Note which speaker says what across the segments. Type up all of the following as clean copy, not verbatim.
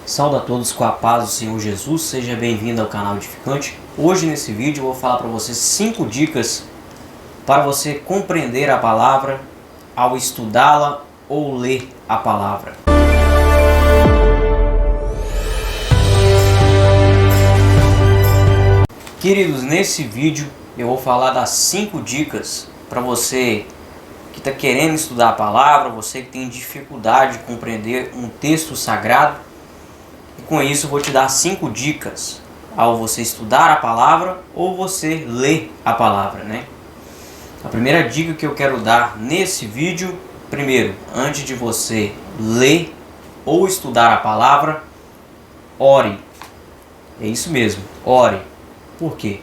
Speaker 1: Saúde a todos com a paz do Senhor Jesus, seja bem-vindo ao canal Edificante. Hoje nesse vídeo eu vou falar para você 5 dicas para você compreender a palavra ao estudá-la ou ler a palavra. Queridos, nesse vídeo eu vou falar das 5 dicas para você que está querendo estudar a palavra, você que tem dificuldade de compreender um texto sagrado. E com isso eu vou te dar 5 dicas ao você estudar a palavra ou você ler a palavra, né? A primeira dica que eu quero dar nesse vídeo, primeiro, antes de você ler ou estudar a palavra, ore. É isso mesmo, ore. Por quê?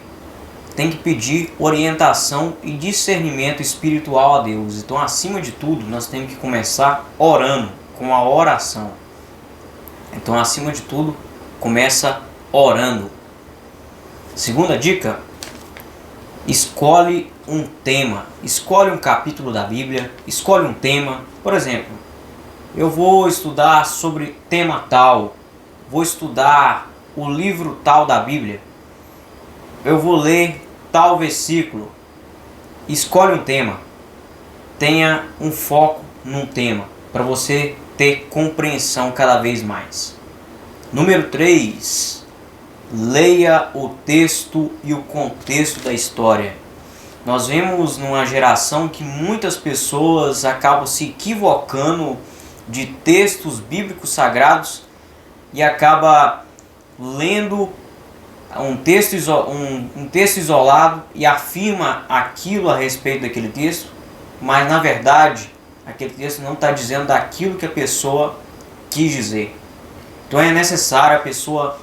Speaker 1: Tem que pedir orientação e discernimento espiritual a Deus. Então, acima de tudo, nós temos que começar orando, com a oração. Então, acima de tudo, começa orando. Segunda dica, escolhe um tema. Escolhe um capítulo da Bíblia, escolhe um tema. Por exemplo, eu vou estudar sobre tema tal, vou estudar o livro tal da Bíblia, eu vou ler tal versículo. Escolhe um tema, tenha um foco num tema, para você ter compreensão cada vez mais. Número 3, leia o texto e o contexto da história. Nós vemos numa geração que muitas pessoas acabam se equivocando de textos bíblicos sagrados e acaba lendo um texto isolado e afirma aquilo a respeito daquele texto, mas na verdade aquele texto não está dizendo daquilo que a pessoa quis dizer. Então é necessário a pessoa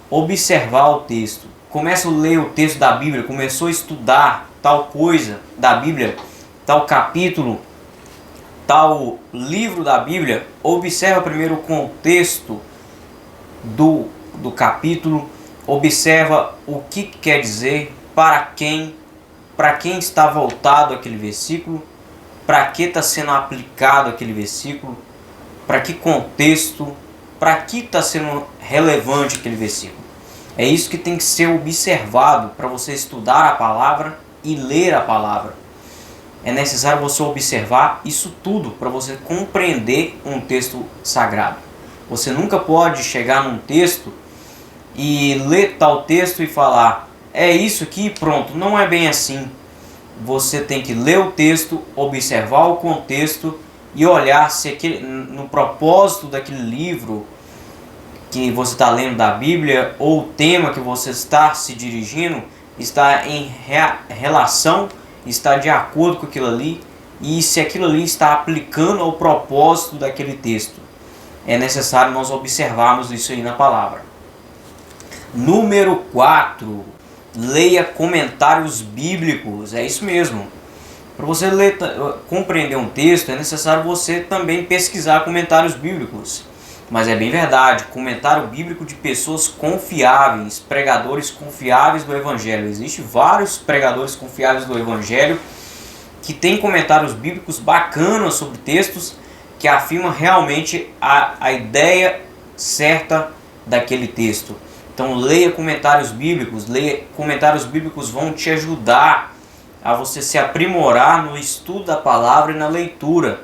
Speaker 1: observar o texto. Começa a ler o texto da Bíblia, começou a estudar tal coisa da Bíblia, tal capítulo, tal livro da Bíblia, observa primeiro o contexto do capítulo, observa o que quer dizer, para quem está voltado aquele versículo, para que está sendo aplicado aquele versículo, para que contexto, para que está sendo relevante aquele versículo. É isso que tem que ser observado para você estudar a palavra e ler a palavra. É necessário você observar isso tudo para você compreender um texto sagrado. Você nunca pode chegar num texto e ler tal texto e falar, é isso aqui, pronto. Não é bem assim. Você tem que ler o texto, observar o contexto e olhar se no propósito daquele livro que você está lendo da Bíblia ou o tema que você está se dirigindo está em relação, está de acordo com aquilo ali e se aquilo ali está aplicando ao propósito daquele texto. É necessário nós observarmos isso aí na palavra. Número 4, leia comentários bíblicos. É isso mesmo. Para você compreender um texto, é necessário você também pesquisar comentários bíblicos. Mas é bem verdade, comentário bíblico de pessoas confiáveis, pregadores confiáveis do Evangelho. Existem vários pregadores confiáveis do Evangelho que têm comentários bíblicos bacanas sobre textos que afirmam realmente a ideia certa daquele texto. Então leia comentários bíblicos, comentários bíblicos vão te ajudar a você se aprimorar no estudo da palavra e na leitura.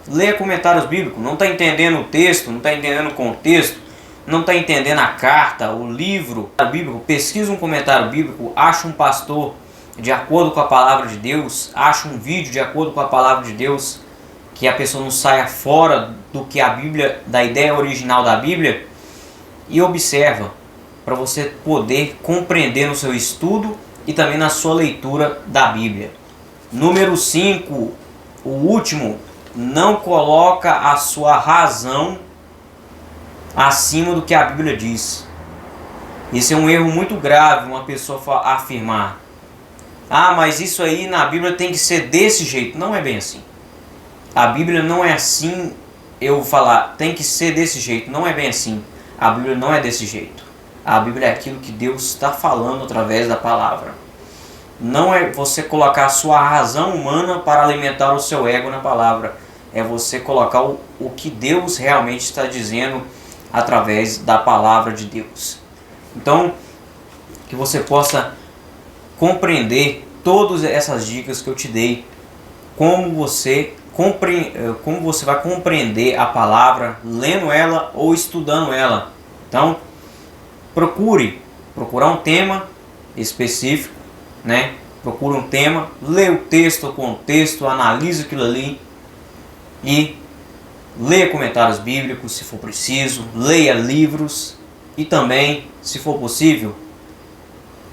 Speaker 1: Leia comentários bíblicos, não está entendendo o texto, não está entendendo o contexto, não está entendendo a carta, o livro bíblico, pesquisa um comentário bíblico, acha um pastor de acordo com a palavra de Deus, acha um vídeo de acordo com a palavra de Deus, que a pessoa não saia fora do que a Bíblia, da ideia original da Bíblia, e observa, para você poder compreender no seu estudo e também na sua leitura da Bíblia. Número 5, o último, não coloca a sua razão acima do que a Bíblia diz. Esse é um erro muito grave, uma pessoa afirmar, mas isso aí na Bíblia tem que ser desse jeito. Não é bem assim. A Bíblia não é assim, eu vou falar, tem que ser desse jeito. Não é bem assim. A Bíblia não é desse jeito. A Bíblia é aquilo que Deus está falando através da palavra. Não é você colocar a sua razão humana para alimentar o seu ego na palavra. É você colocar o que Deus realmente está dizendo através da palavra de Deus. Então, que você possa compreender todas essas dicas que eu te dei, como você vai compreender a palavra lendo ela ou estudando ela. Então, procurar um tema específico, né? Procure um tema, lê o texto, o contexto, analise aquilo ali e leia comentários bíblicos se for preciso, leia livros e também, se for possível,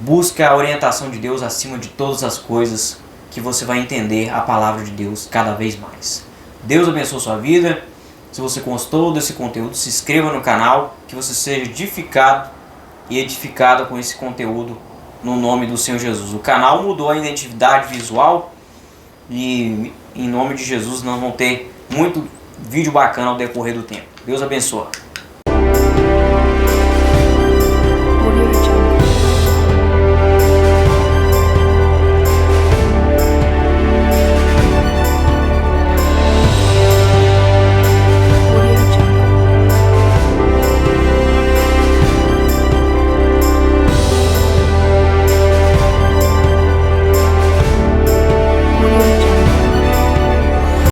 Speaker 1: busque a orientação de Deus acima de todas as coisas, que você vai entender a palavra de Deus cada vez mais. Deus abençoe sua vida. Se você gostou desse conteúdo, se inscreva no canal, que você seja edificado e edificada com esse conteúdo no nome do Senhor Jesus. O canal mudou a identidade visual e em nome de Jesus nós vamos ter muito vídeo bacana ao decorrer do tempo. Deus abençoe.